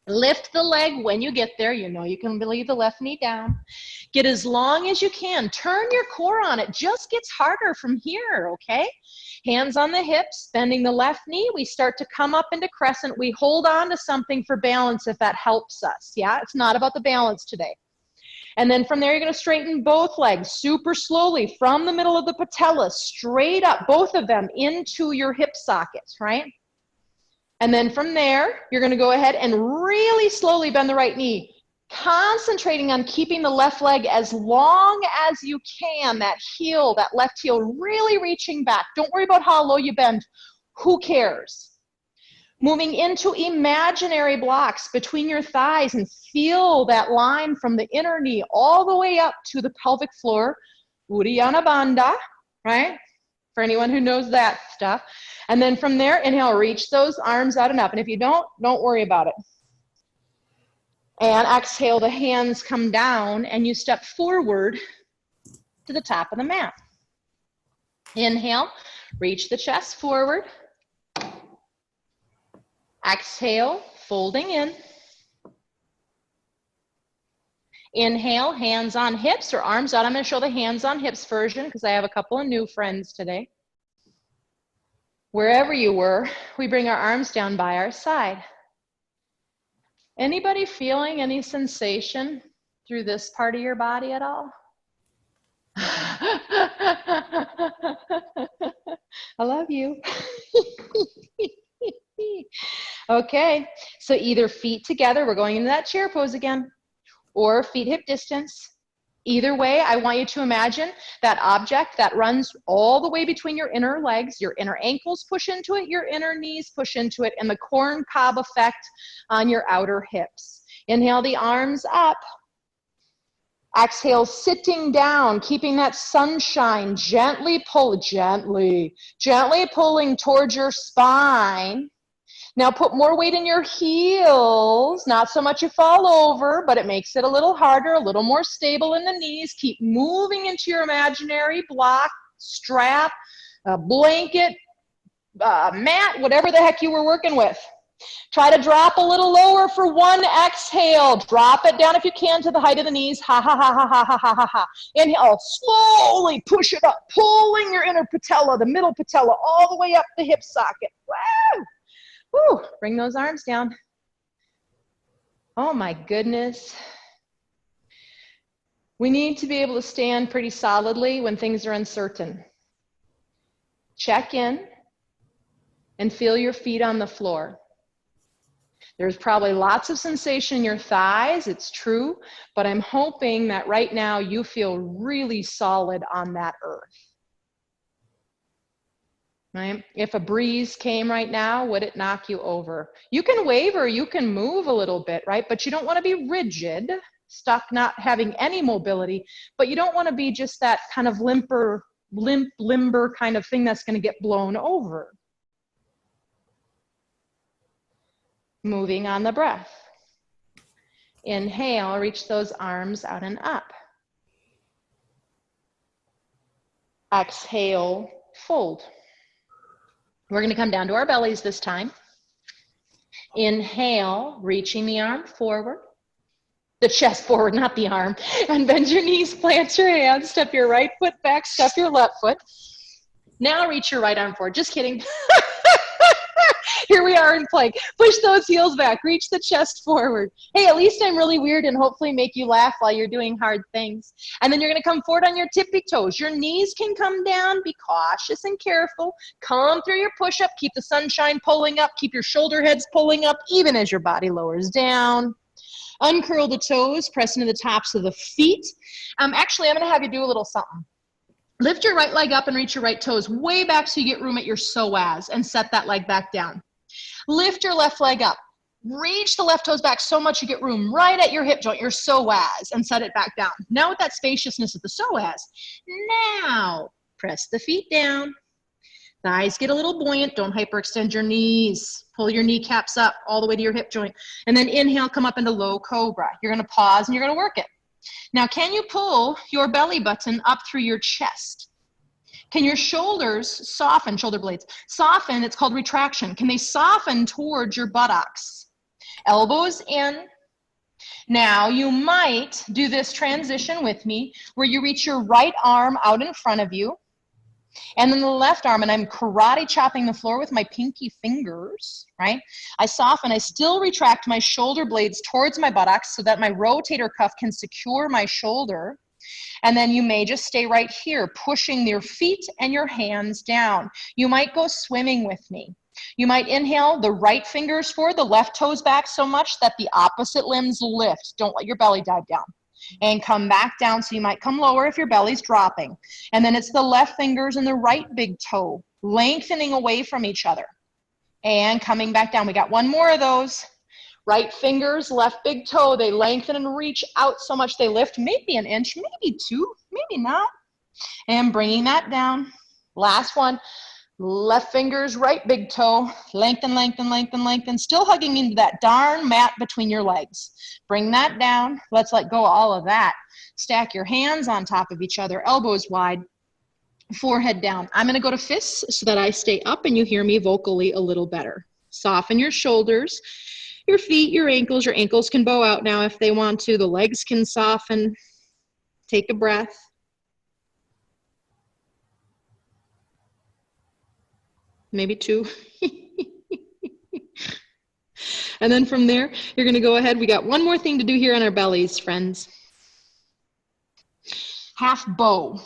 Lift the leg when you get there. You know you can leave the left knee down. Get as long as you can. Turn your core on. It just gets harder from here, okay? Hands on the hips, bending the left knee. We start to come up into crescent. We hold on to something for balance if that helps us, yeah? It's not about the balance today. And then from there, you're gonna straighten both legs super slowly from the middle of the patella, straight up, both of them into your hip sockets, right? And then from there, you're gonna go ahead and really slowly bend the right knee, concentrating on keeping the left leg as long as you can, that heel, that left heel, really reaching back. Don't worry about how low you bend. Who cares? Moving into imaginary blocks between your thighs and feel that line from the inner knee all the way up to the pelvic floor, Uddiyana Bandha, right? For anyone who knows that stuff. And then from there, inhale, reach those arms out and up. And if you don't worry about it. And exhale, the hands come down and you step forward to the top of the mat. Inhale, reach the chest forward. Exhale, folding in. Inhale, hands on hips or arms out. I'm going to show the hands on hips version because I have a couple of new friends today. Wherever you were, we bring our arms down by our side. Anybody feeling any sensation through this part of your body at all? I love you. Okay, so either feet together, we're going into that chair pose again, or feet hip distance. Either way, I want you to imagine that object that runs all the way between your inner legs, your inner ankles push into it, your inner knees push into it, and the corn cob effect on your outer hips. Inhale the arms up. Exhale, sitting down, keeping that sunshine, gently pulling towards your spine. Now put more weight in your heels, not so much you fall over, but it makes it a little harder, a little more stable in the knees. Keep moving into your imaginary block, strap, blanket, mat, whatever the heck you were working with. Try to drop a little lower for one exhale. Drop it down if you can to the height of the knees. Ha, ha, ha, ha, ha, ha, ha, ha, ha. Inhale, slowly push it up, pulling your inner patella, the middle patella, all the way up the hip socket. Woo! Woo, bring those arms down. Oh my goodness. We need to be able to stand pretty solidly when things are uncertain. Check in and feel your feet on the floor. There's probably lots of sensation in your thighs, it's true, but I'm hoping that right now you feel really solid on that earth. Right? If a breeze came right now, would it knock you over? You can waver, you can move a little bit, right? But you don't want to be rigid, stuck not having any mobility, but you don't want to be just that kind of limber kind of thing that's going to get blown over. Moving on the breath. Inhale, reach those arms out and up. Exhale, fold. We're going to come down to our bellies this time. Inhale, reaching the arm forward. The chest forward, not the arm. And bend your knees, plant your hands, step your right foot back, step your left foot. Now reach your right arm forward. Just kidding. Here we are in plank. Push those heels back. Reach the chest forward. Hey, at least I'm really weird and hopefully make you laugh while you're doing hard things. And then you're going to come forward on your tippy toes. Your knees can come down. Be cautious and careful. Come through your push-up. Keep the sunshine pulling up. Keep your shoulder heads pulling up even as your body lowers down. Uncurl the toes. Press into the tops of the feet. Actually, I'm going to have you do a little something. Lift your right leg up and reach your right toes way back so you get room at your psoas and set that leg back down. Lift your left leg up. Reach the left toes back so much you get room right at your hip joint, your psoas, and set it back down. Now with that spaciousness of the psoas, now press the feet down. Thighs get a little buoyant. Don't hyperextend your knees. Pull your kneecaps up all the way to your hip joint. And then inhale, come up into low cobra. You're going to pause and you're going to work it. Now, can you pull your belly button up through your chest? Can your shoulders soften, shoulder blades, soften, it's called retraction. Can they soften towards your buttocks? Elbows in. Now, you might do this transition with me where you reach your right arm out in front of you, and then the left arm, and I'm karate chopping the floor with my pinky fingers, right? I soften, I still retract my shoulder blades towards my buttocks so that my rotator cuff can secure my shoulder. And then you may just stay right here, pushing your feet and your hands down. You might go swimming with me. You might inhale the right fingers forward, the left toes back so much that the opposite limbs lift. Don't let your belly dive down. And come back down, so you might come lower if your belly's dropping. And then it's the left fingers and the right big toe, lengthening away from each other. And coming back down. We got one more of those. Right fingers, left big toe, they lengthen and reach out so much they lift, maybe an inch, maybe two, maybe not. And bringing that down. Last one, left fingers, right big toe, lengthen, lengthen, lengthen, lengthen, still hugging into that darn mat between your legs. Bring that down. Let's let go of all of that. Stack your hands on top of each other, elbows wide. forehead down. I'm gonna go to fists so that I stay up and you hear me vocally a little better. Soften your shoulders, your feet, your ankles. Your ankles can bow out now if they want to. The legs can soften. Take a breath. Maybe two. And then from there, you're gonna go ahead. We got one more thing to do here on our bellies, friends. Half bow.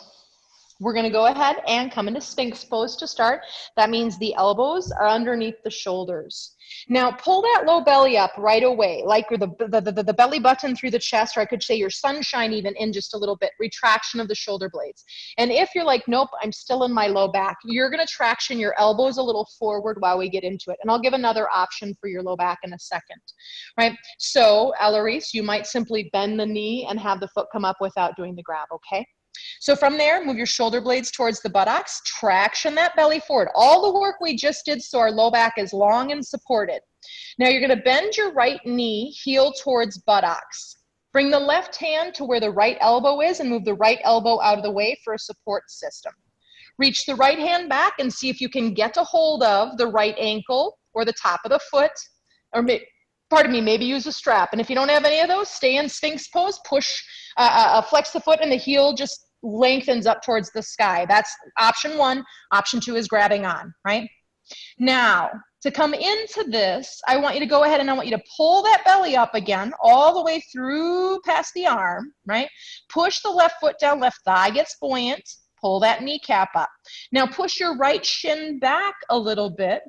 We're gonna go ahead and come into Sphinx pose to start. That means the elbows are underneath the shoulders. Now pull that low belly up right away, like the belly button through the chest, or I could say your sunshine even in just a little bit, retraction of the shoulder blades. And if you're like, nope, I'm still in my low back, you're gonna traction your elbows a little forward while we get into it. And I'll give another option for your low back in a second, right? So Elleryce, you might simply bend the knee and have the foot come up without doing the grab, okay? So from there, move your shoulder blades towards the buttocks, traction that belly forward. All the work we just did so our low back is long and supported. Now you're gonna bend your right knee, heel towards buttocks. Bring the left hand to where the right elbow is and move the right elbow out of the way for a support system. Reach the right hand back and see if you can get a hold of the right ankle or the top of the foot, or pardon me, maybe use a strap. And if you don't have any of those, stay in Sphinx pose, push, flex the foot and the heel just lengthens up towards the sky. That's option one. Option two is grabbing on, right? Now, to come into this, I want you to go ahead and I want you to pull that belly up again, all the way through past the arm, right? Push the left foot down, left thigh gets buoyant, pull that kneecap up. Now push your right shin back a little bit,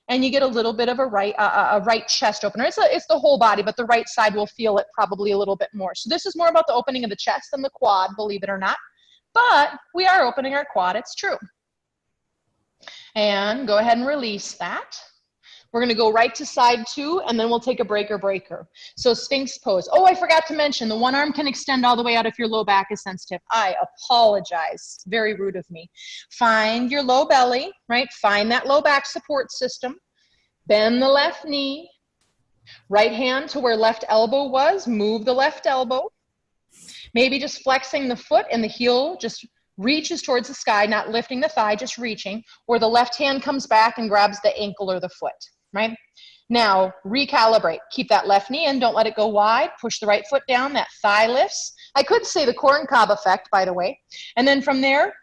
and you get a little bit of a right chest opener. It's the whole body, but the right side will feel it probably a little bit more. So this is more about the opening of the chest than the quad, believe it or not. But we are opening our quad, it's true. And go ahead and release that. We're gonna go right to side two, and then we'll take a breaker. So Sphinx pose. Oh, I forgot to mention, the one arm can extend all the way out if your low back is sensitive. I apologize, very rude of me. Find your low belly, right? Find that low back support system. Bend the left knee. Right hand to where left elbow was, move the left elbow. Maybe just flexing the foot and the heel just reaches towards the sky, not lifting the thigh, just reaching, or the left hand comes back and grabs the ankle or the foot. Right? Now, recalibrate. Keep that left knee in. Don't let it go wide. Push the right foot down. That thigh lifts. I could say the corn cob effect, by the way. And then from there,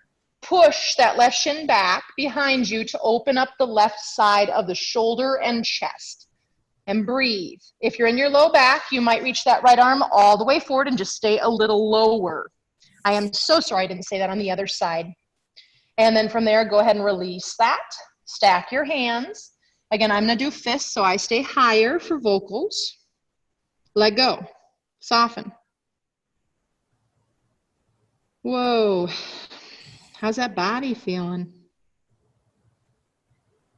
push that left shin back behind you to open up the left side of the shoulder and chest. And breathe. If you're in your low back, you might reach that right arm all the way forward and just stay a little lower. I am so sorry I didn't say that on the other side. And then from there, go ahead and release that. Stack your hands. Again, I'm gonna do fists, so I stay higher for vocals. Let go, soften. Whoa, how's that body feeling?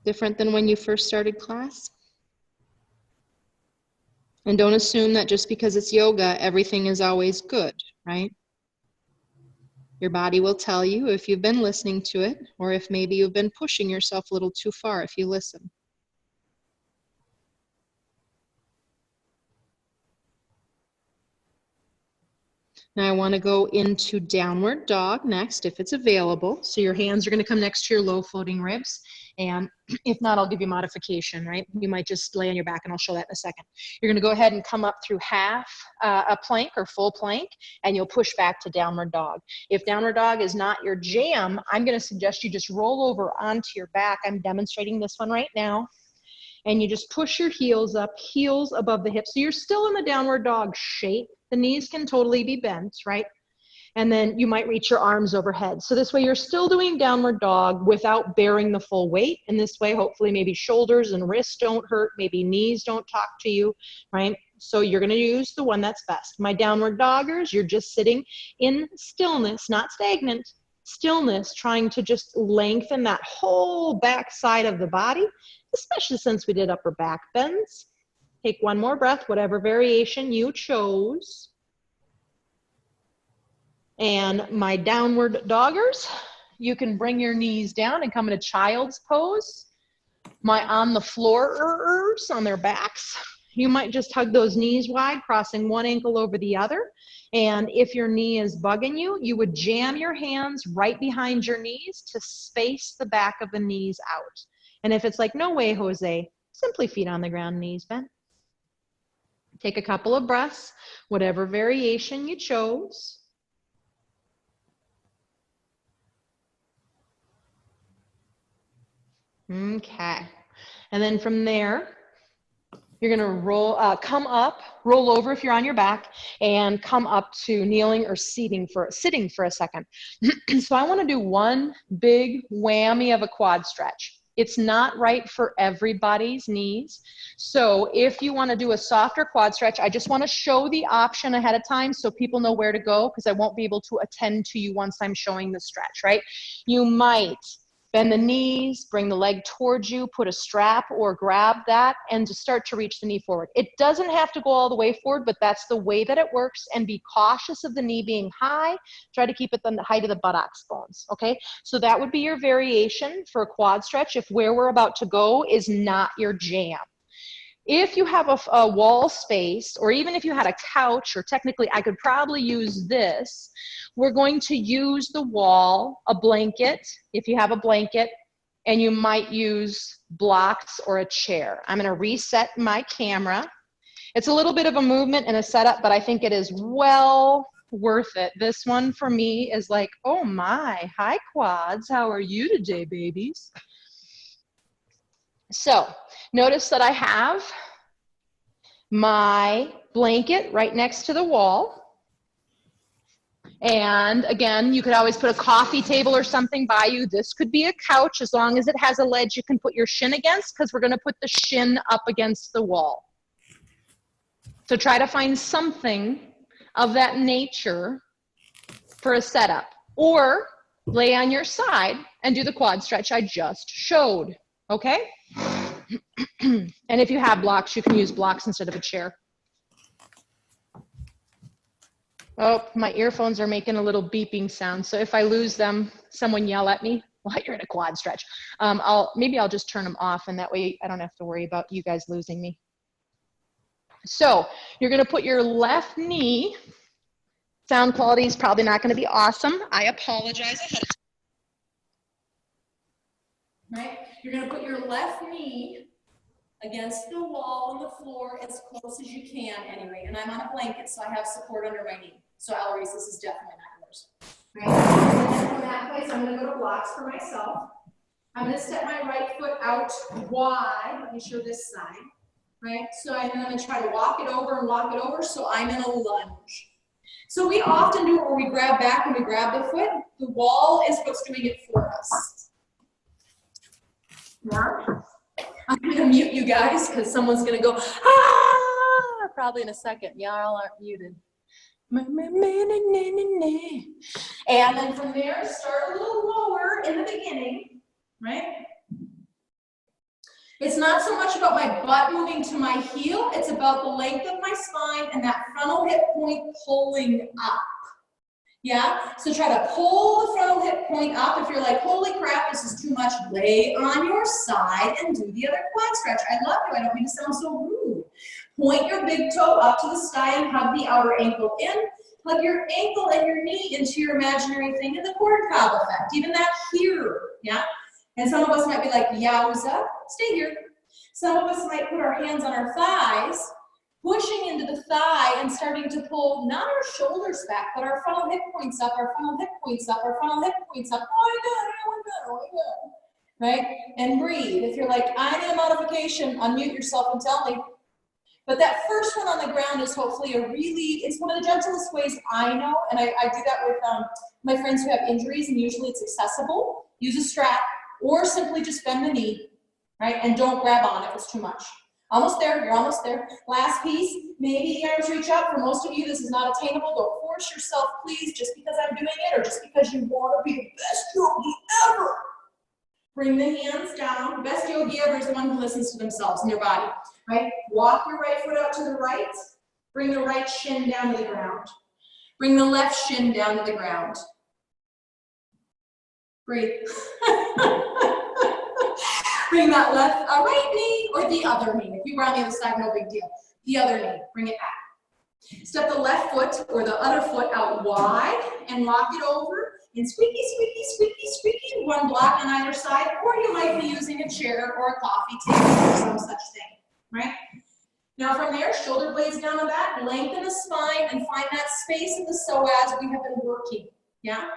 Different than when you first started class? And don't assume that just because it's yoga, everything is always good, right? Your body will tell you if you've been listening to it, or if maybe you've been pushing yourself a little too far if you listen. Now I want to go into downward dog next, if it's available. So your hands are going to come next to your low floating ribs. And if not, I'll give you modification, right? You might just lay on your back, and I'll show that in a second. You're going to go ahead and come up through half a plank or full plank, and you'll push back to downward dog. If downward dog is not your jam, I'm going to suggest you just roll over onto your back. I'm demonstrating this one right now. And you just push your heels up, heels above the hips. So you're still in the downward dog shape. The knees can totally be bent, right? And then you might reach your arms overhead. So this way you're still doing downward dog without bearing the full weight. And this way, hopefully maybe shoulders and wrists don't hurt, maybe knees don't talk to you, right? So you're gonna use the one that's best. My downward doggers, you're just sitting in stillness, not stagnant, stillness, trying to just lengthen that whole back side of the body, especially since we did upper back bends. Take one more breath, whatever variation you chose. And my downward doggers, you can bring your knees down and come into child's pose. My on the floorers on their backs, you might just hug those knees wide, crossing one ankle over the other. And if your knee is bugging you, you would jam your hands right behind your knees to space the back of the knees out. And if it's like, no way, Jose, simply feet on the ground, knees bent. Take a couple of breaths, whatever variation you chose. Okay. And then from there, you're gonna come up, roll over if you're on your back, and come up to kneeling or sitting for a second. So I wanna do one big whammy of a quad stretch. It's not right for everybody's knees. So if you wanna do a softer quad stretch, I just wanna show the option ahead of time so people know where to go, because I won't be able to attend to you once I'm showing the stretch, right? You might bend the knees, bring the leg towards you, put a strap or grab that, and just start to reach the knee forward. It doesn't have to go all the way forward, but that's the way that it works. And be cautious of the knee being high. Try to keep it the height of the buttocks bones, okay? So that would be your variation for a quad stretch if where we're about to go is not your jam. If you have a wall space, or even if you had a couch, or technically I could probably use this, we're going to use the wall, a blanket, if you have a blanket, and you might use blocks or a chair. I'm gonna reset my camera. It's a little bit of a movement and a setup, but I think it is well worth it. This one for me is like, oh my, hi quads, how are you today, babies? So notice that I have my blanket right next to the wall. And again, you could always put a coffee table or something by you. This could be a couch as long as it has a ledge you can put your shin against, because we're going to put the shin up against the wall. So try to find something of that nature for a setup, or lay on your side and do the quad stretch I just showed, okay? And if you have blocks, you can use blocks instead of a chair. Oh, my earphones are making a little beeping sound. So if I lose them, someone yell at me while you're in a quad stretch. Maybe I'll just turn them off, and that way I don't have to worry about you guys losing me. So you're gonna put your left knee, sound quality is probably not gonna be awesome. I apologize ahead of time. Right? You're gonna put your left knee against the wall and the floor as close as you can anyway. And I'm on a blanket, so I have support under my knee. So Eloise, this is definitely not yours. Right? And from that place, I'm gonna go to blocks for myself. I'm gonna step my right foot out wide. Let me show this side. Right? So I'm gonna try to walk it over and walk it over, so I'm in a lunge. So we often do it where we grab back and we grab the foot. The wall is what's doing it for us. Now, I'm gonna mute you guys because someone's gonna go, ah, probably in a second. Y'all aren't muted. And then from there, start a little lower in the beginning, right? It's not so much about my butt moving to my heel, it's about the length of my spine and that frontal hip point pulling up. Yeah, so try to pull the frontal hip point up. If you're like, holy crap, this is too much, lay on your side and do the other quad stretch. I love you, I don't mean to sound so rude. Point your big toe up to the sky and hug the outer ankle in. Hug your ankle and your knee into your imaginary thing in the corn cob effect, even that here, yeah? And some of us might be like, yowza, stay here. Some of us might put our hands on our thighs, pushing into the thigh and starting to pull not our shoulders back, but our frontal hip points up, our frontal hip points up, our frontal hip points up. Oh my God, oh my God. Right? And breathe. If you're like, I need a modification, unmute yourself and tell me. But that first one on the ground is hopefully it's one of the gentlest ways I know, and I do that with my friends who have injuries, and usually it's accessible. Use a strap, or simply just bend the knee, right? And don't grab on if it's too much. Almost there, you're almost there. Last piece, maybe the arms reach up. For most of you, this is not attainable. Don't force yourself, please, just because I'm doing it, or just because you want to be the best yogi ever. Bring the hands down. The best yogi ever is the one who listens to themselves and their body, right? Walk your right foot out to the right. Bring the right shin down to the ground. Bring the left shin down to the ground. Breathe. Bring that right knee or the other knee. If you were on the other side, no big deal. The other knee, bring it back. Step the left foot or the other foot out wide and lock it over. And squeaky, squeaky, squeaky, squeaky, one block on either side, or you might be using a chair or a coffee table or some such thing, right? Now from there, shoulder blades down the back, lengthen the spine and find that space in the psoas we have been working, yeah?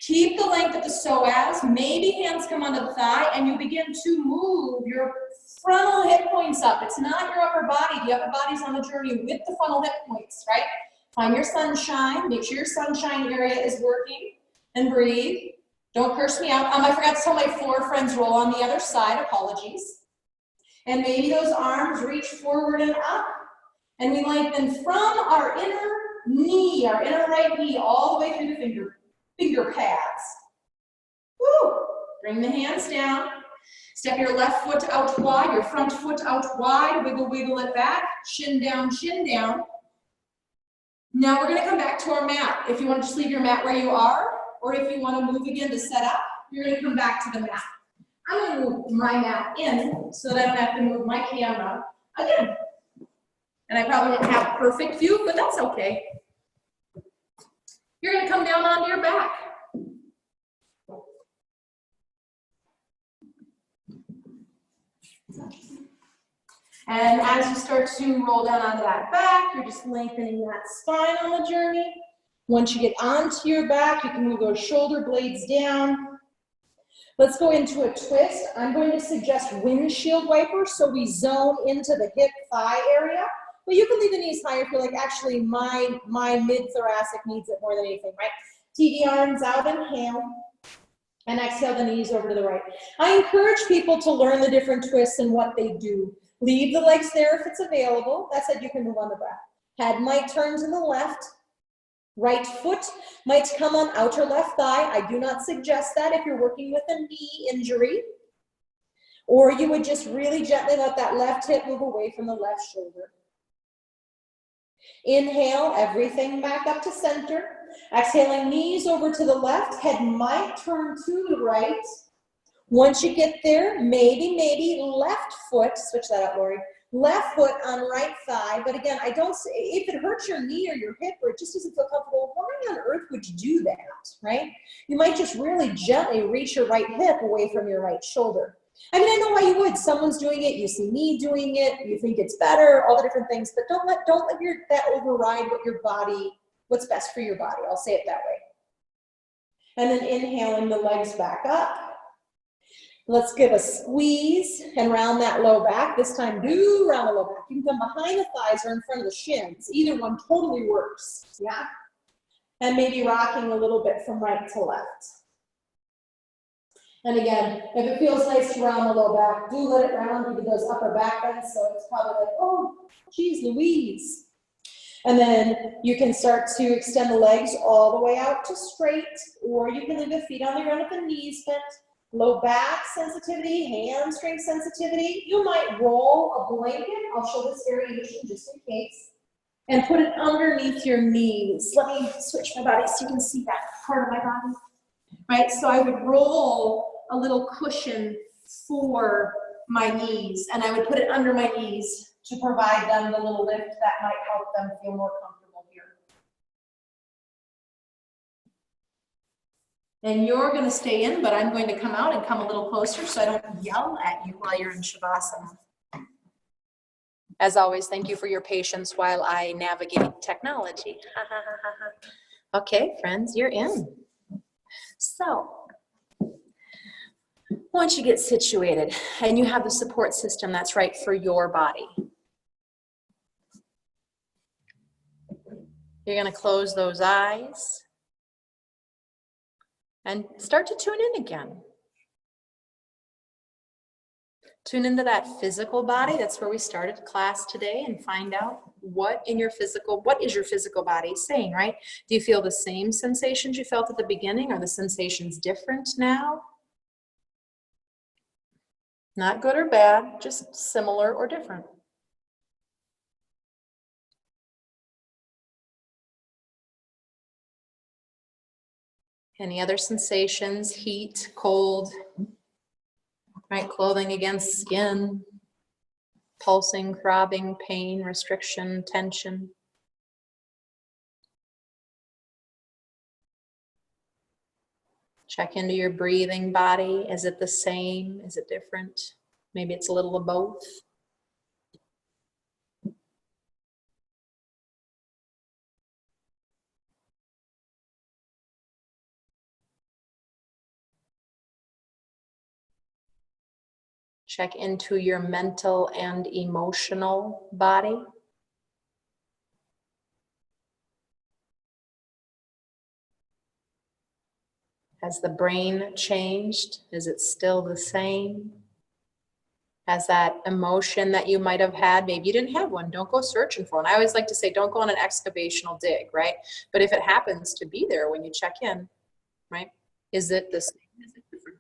Keep the length of the psoas, maybe hands come onto the thigh, and you begin to move your frontal hip points up. It's not your upper body. The upper body's on the journey with the frontal hip points, right? Find your sunshine. Make sure your sunshine area is working. And breathe. Don't curse me out. I forgot to tell my floor friends roll on the other side. Apologies. And maybe those arms reach forward and up. And we lengthen from our inner knee, our inner right knee, all the way through the finger pads. Woo! Bring the hands down. Step your left foot out wide, your front foot out wide. Wiggle, wiggle it back. Shin down, shin down. Now we're going to come back to our mat. If you want to just leave your mat where you are, or if you want to move again to set up, you're going to come back to the mat. I'm going to move my mat in so that I don't have to move my camera again. And I probably won't have a perfect view, but that's okay. You're going to come down onto your back. And as you start to roll down onto that back, you're just lengthening that spine on the journey. Once you get onto your back, you can move those shoulder blades down. Let's go into a twist. I'm going to suggest windshield wipers, so we zone into the hip thigh area. But you can leave the knees higher if you're like, actually, my mid-thoracic needs it more than anything, right? TV arms out, inhale. And exhale the knees over to the right. I encourage people to learn the different twists and what they do. Leave the legs there if it's available. That said, you can move on the back. Head might turn to the left. Right foot might come on outer left thigh. I do not suggest that if you're working with a knee injury. Or you would just really gently let that left hip move away from the left shoulder. Inhale, everything back up to center. Exhaling, knees over to the left. Head might turn to the right. Once you get there, maybe left foot, switch that out, Lori. Left foot on right thigh, but again, I don't say, if it hurts your knee or your hip or it just doesn't feel comfortable, why on earth would you do that, right? You might just really gently reach your right hip away from your right shoulder. I mean, I know why you would. Someone's doing it, you see me doing it, you think it's better, all the different things, but don't let that override what's best for your body. I'll say it that way. And then inhaling the legs back up. Let's give a squeeze and round that low back. This time, do round the low back. You can come behind the thighs or in front of the shins. Either one totally works, yeah? And maybe rocking a little bit from right to left. And again, if it feels nice to round the low back, do let it round into those upper back bends, so it's probably like, oh, geez Louise. And then you can start to extend the legs all the way out to straight, or you can leave the feet on the ground with the knees bent. Low back sensitivity, hamstring sensitivity. You might roll a blanket. I'll show this variation just in case. And put it underneath your knees. Let me switch my body so you can see that part of my body. Right, so I would roll a little cushion for my knees, and I would put it under my knees to provide them the little lift that might help them feel more comfortable here. And you're going to stay in, but I'm going to come out and come a little closer so I don't yell at you while you're in Shavasana. As always, thank you for your patience while I navigate technology. Okay, friends, you're in. So, once you get situated and you have the support system that's right for your body, you're going to close those eyes and start to tune in again. Tune into that physical body. That's where we started class today, and find out what is your physical body saying, right? Do you feel the same sensations you felt at the beginning? Are the sensations different now? Not good or bad, just similar or different. Any other sensations? Heat, cold, right? Clothing against skin, pulsing, throbbing, pain, restriction, tension. Check into your breathing body. Is it the same? Is it different? Maybe it's a little of both. Check into your mental and emotional body. Has the brain changed? Is it still the same? Has that emotion that you might have had, maybe you didn't have one, don't go searching for one. I always like to say, don't go on an excavational dig, right? But if it happens to be there when you check in, right? Is it the same? Is it different?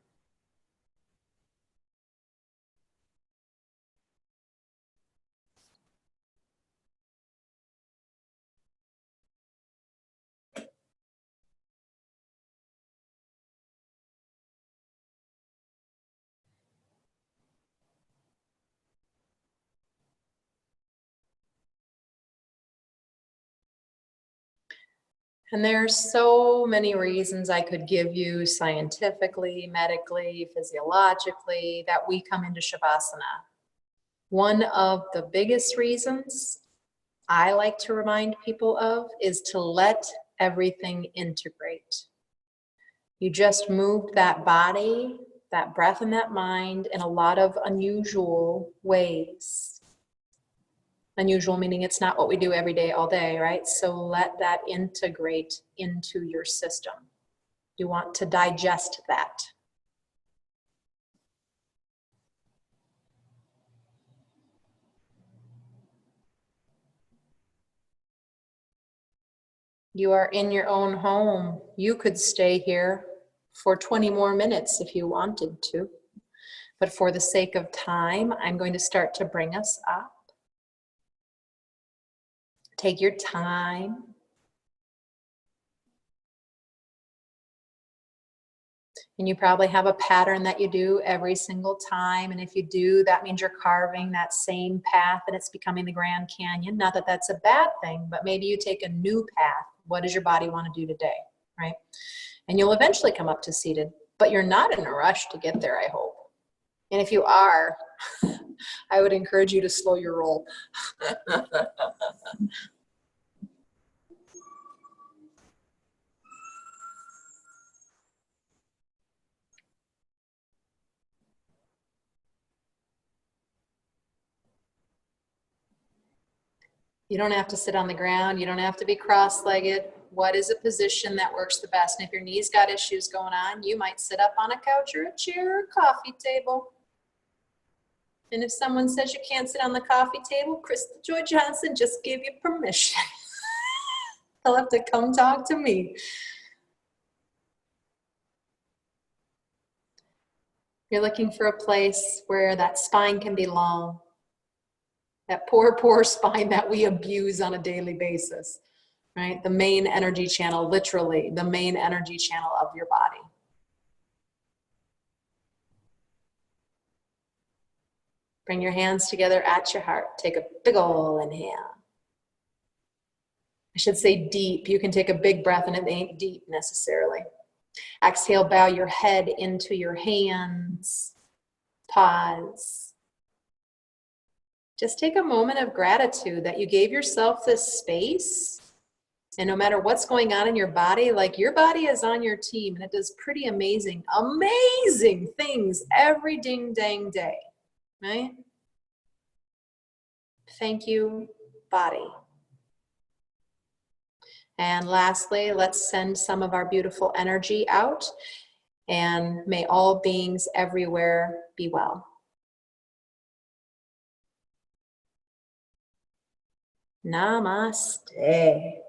And there's so many reasons I could give you scientifically, medically, physiologically, that we come into Shavasana. One of the biggest reasons I like to remind people of is to let everything integrate. You just moved that body, that breath, and that mind in a lot of unusual ways. Unusual meaning it's not what we do every day, all day, right? So let that integrate into your system. You want to digest that. You are in your own home. You could stay here for 20 more minutes if you wanted to. But for the sake of time, I'm going to start to bring us up. Take your time. And you probably have a pattern that you do every single time. And if you do, that means you're carving that same path and it's becoming the Grand Canyon. Not that that's a bad thing, but maybe you take a new path. What does your body want to do today, right? And you'll eventually come up to seated, but you're not in a rush to get there, I hope. And if you are, I would encourage you to slow your roll. You don't have to sit on the ground. You don't have to be cross-legged. What is a position that works the best? And if your knees got issues going on, you might sit up on a couch or a chair or a coffee table. And if someone says you can't sit on the coffee table, CJoy Johnson just gave you permission. They'll have to come talk to me. You're looking for a place where that spine can be long. That poor spine that we abuse on a daily basis, right? The main energy channel, literally the main energy channel of your body. Bring your hands together at your heart. Take a big ol' inhale. I should say deep. You can take a big breath and it ain't deep necessarily. Exhale, bow your head into your hands. Pause. Just take a moment of gratitude that you gave yourself this space. And no matter what's going on in your body, like your body is on your team and it does pretty amazing things every ding dang day, right? Thank you, body. And lastly, let's send some of our beautiful energy out, and may all beings everywhere be well. Namaste.